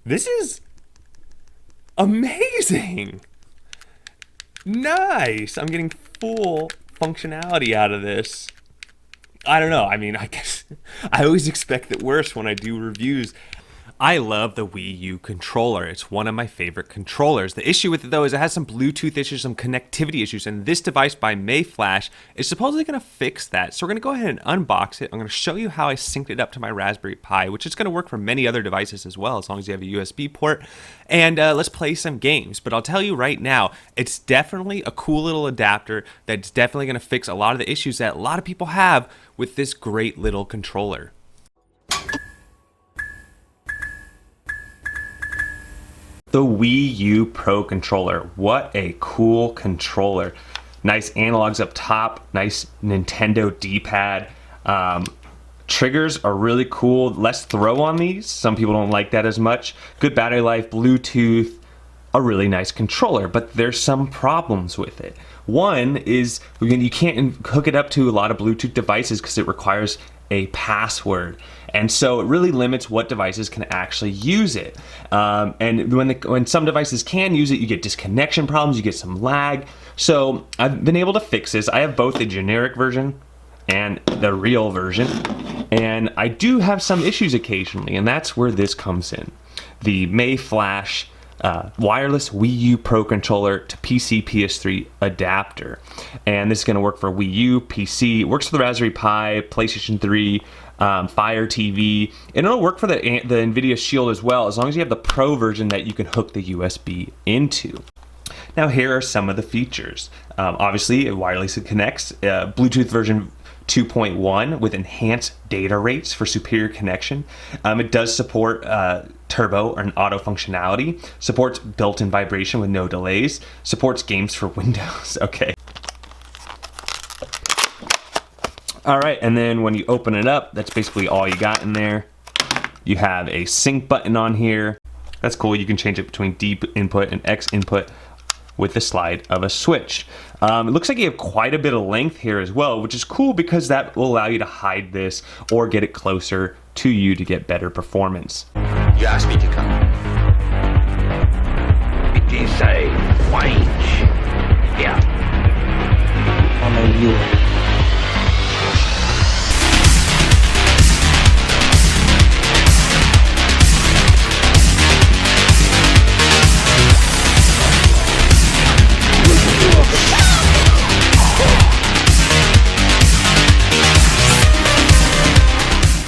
This is amazing. Nice. I'm getting full functionality out of this. I don't know. I mean, I guess I always expect the worst when I do reviews. I love the Wii U controller. It's one of my favorite controllers. The issue with it, though, is it has some Bluetooth issues, some connectivity issues, and this device by MayFlash is supposedly going to fix that. So we're going to go ahead and unbox it. I'm going to show you how I synced it up to my Raspberry Pi, which is going to work for many other devices as well, as long as you have a USB port. And let's play some games. But I'll tell you right now, it's definitely a cool little adapter that's definitely going to fix a lot of the issues that a lot of people have with this great little controller. The Wii U Pro controller. What a cool controller. Nice analogs up top, nice Nintendo D-pad. Triggers are really cool. Less throw on these. Some people don't like that as much. Good battery life, Bluetooth, a really nice controller, but there's some problems with it. One is you can't hook it up to a lot of Bluetooth devices because it requires a password, and so it really limits what devices can actually use it. And when some devices can use it, you get disconnection problems, you get some lag. So I've been able to fix this. I have both the generic version and the real version, and I do have some issues occasionally, and that's where this comes in. The MayFlash wireless Wii U Pro controller to PC PS3 adapter, and this is going to work for Wii U, PC. It works for the Raspberry Pi, PlayStation 3, Fire TV, and it'll work for the NVIDIA Shield as well, as long as you have the Pro version that you can hook the USB into. Now here are some of the features. Obviously, it wirelessly connects. Bluetooth version 2.1 with enhanced data rates for superior connection. It does support turbo and auto functionality, supports built-in vibration with no delays, supports games for Windows. Okay. All right, and then when you open it up, that's basically all you got in there. You have a sync button on here. That's cool. You can change it between D input and X input with the slide of a switch. It looks like you have quite a bit of length here as well, which is cool because that will allow you to hide this or get it closer to you to get better performance. You asked me to come. It is a wage. Yeah. On you.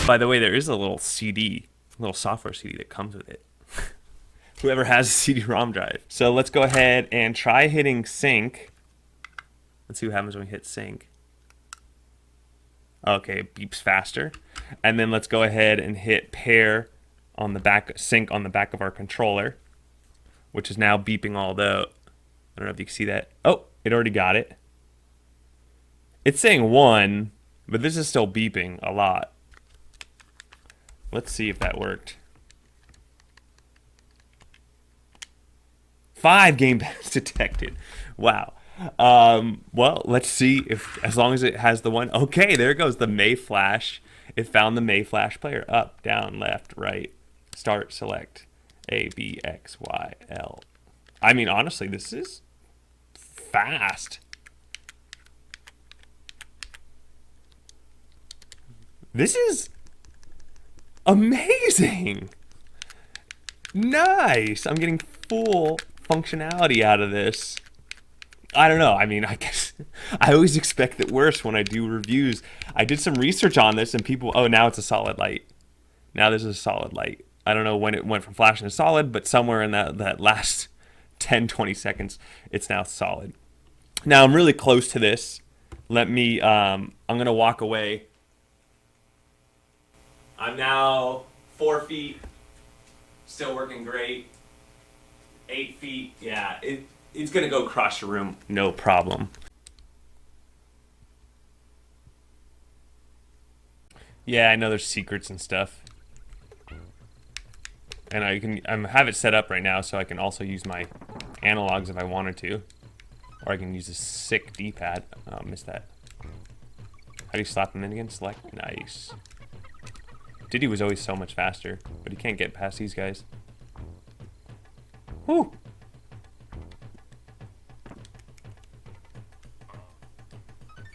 By the way, there is a little CD, a little software CD that comes with it. Whoever has a CD-ROM drive. So let's go ahead and try hitting sync. Let's see what happens when we hit sync. Okay, it beeps faster. And then let's go ahead and hit pair on the back, sync on the back of our controller, which is now beeping all the, I don't know if you can see that. Oh, it already got it. It's saying 1, but this is still beeping a lot. Let's see if that worked. 5 gamepads detected. Wow. Well, let's see if, as long as it has the one. Okay, there goes the MayFlash. It found the MayFlash player. Up, down, left, right. Start, select. A, B, X, Y, L. I mean, honestly, this is fast. This is amazing. Nice. I'm getting full functionality out of this. I don't know. I mean, I guess I always expect the worst when I do reviews. I did some research on this and people, oh, now it's a solid light. Now this is a solid light. I don't know when it went from flashing to solid, but somewhere in that last 10, 20 seconds, it's now solid. Now I'm really close to this. Let me, I'm going to walk away. I'm now 4 feet, still working great. 8 feet, yeah, it's gonna go across the room, no problem. Yeah, I know there's secrets and stuff. And I have it set up right now so I can also use my analogs if I wanted to. Or I can use a sick D-pad. Oh, I missed that. How do you slap them in again? Select, nice. Diddy was always so much faster, but he can't get past these guys. Whew.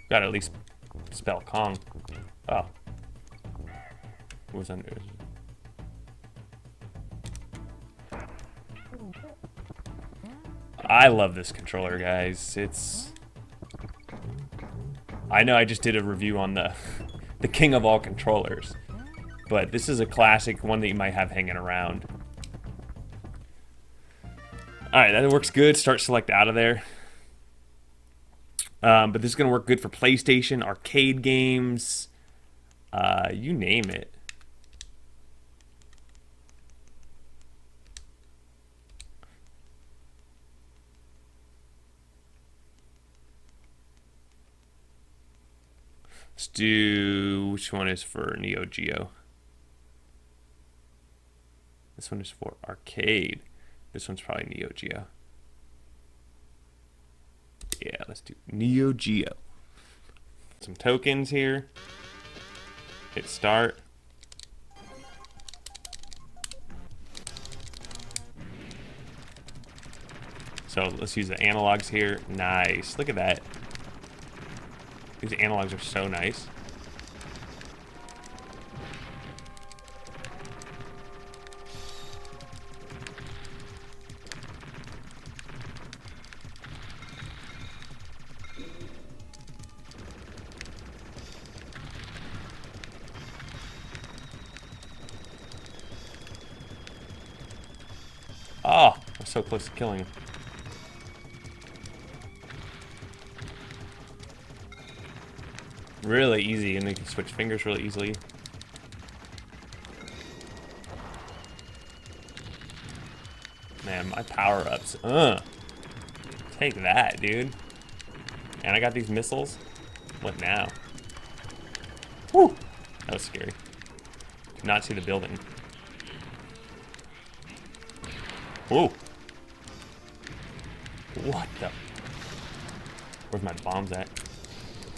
Gotta at least spell Kong. Oh. What was under? I love this controller, guys. I know I just did a review on the king of all controllers, but this is a classic one that you might have hanging around. All right, that works good. Start select out of there. But this is gonna work good for PlayStation, arcade games, you name it. Let's do, which one is for Neo Geo? This one is for arcade. This one's probably Neo Geo. Yeah, let's do Neo Geo. Some tokens here. Hit start. So let's use the analogs here. Nice. Look at that. These analogs are so nice. Oh, I'm so close to killing him. Really easy, and they can switch fingers really easily. Man, my power-ups. Take that, dude. And I got these missiles. What now? Whew! That was scary. Did not see the building. Whoa! What the? Where's my bombs at?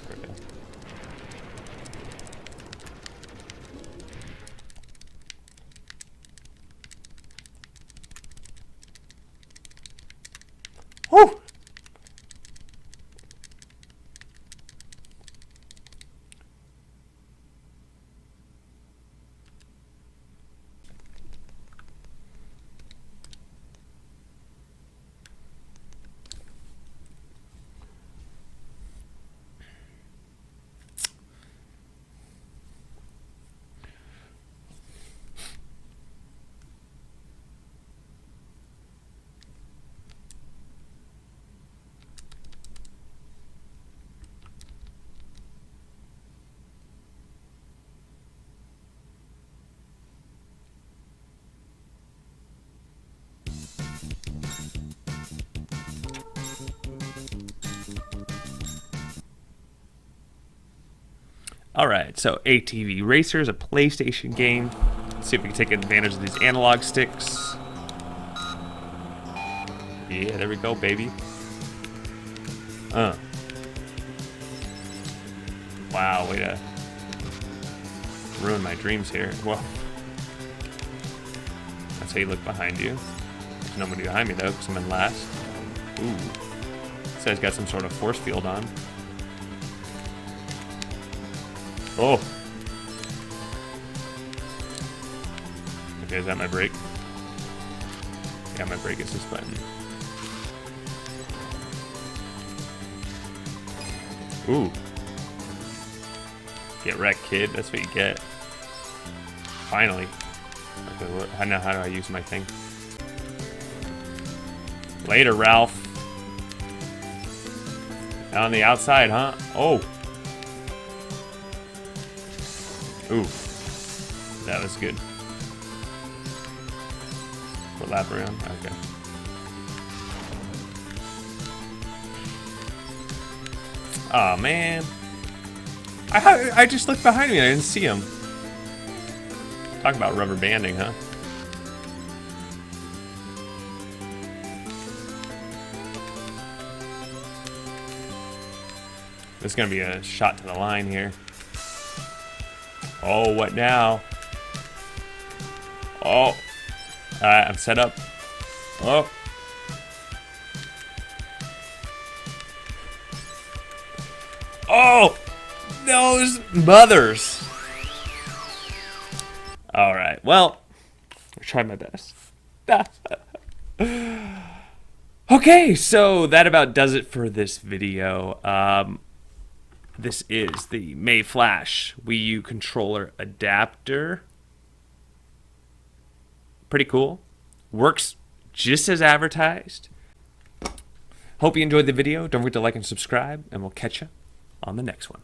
There we go. Whew! Alright, so ATV Racer is a PlayStation game. Let's see if we can take advantage of these analog sticks. Yeah, there we go, baby. Wow, way to ruin my dreams here. Well, that's how you look behind you. There's nobody behind me, though, because I'm in last. Ooh. This guy's got some sort of force field on. Oh. Okay, is that my brake? Yeah, my brake is this button. Ooh. Get wrecked, kid. That's what you get. Finally. Okay, how do I use my thing? Later, Ralph. On the outside, huh? Oh. Ooh, that was good. What lap around? Okay. Oh man, I just looked behind me. I didn't see him. Talk about rubber banding, huh? This is gonna be a shot to the line here. Oh, what now? Oh. I'm set up. Oh. Oh, those mothers. All right. Well, I tried my best. Okay, so that about does it for this video. This is the MayFlash Wii U controller adapter. Pretty cool. Works just as advertised. Hope you enjoyed the video. Don't forget to like and subscribe, and we'll catch you on the next one.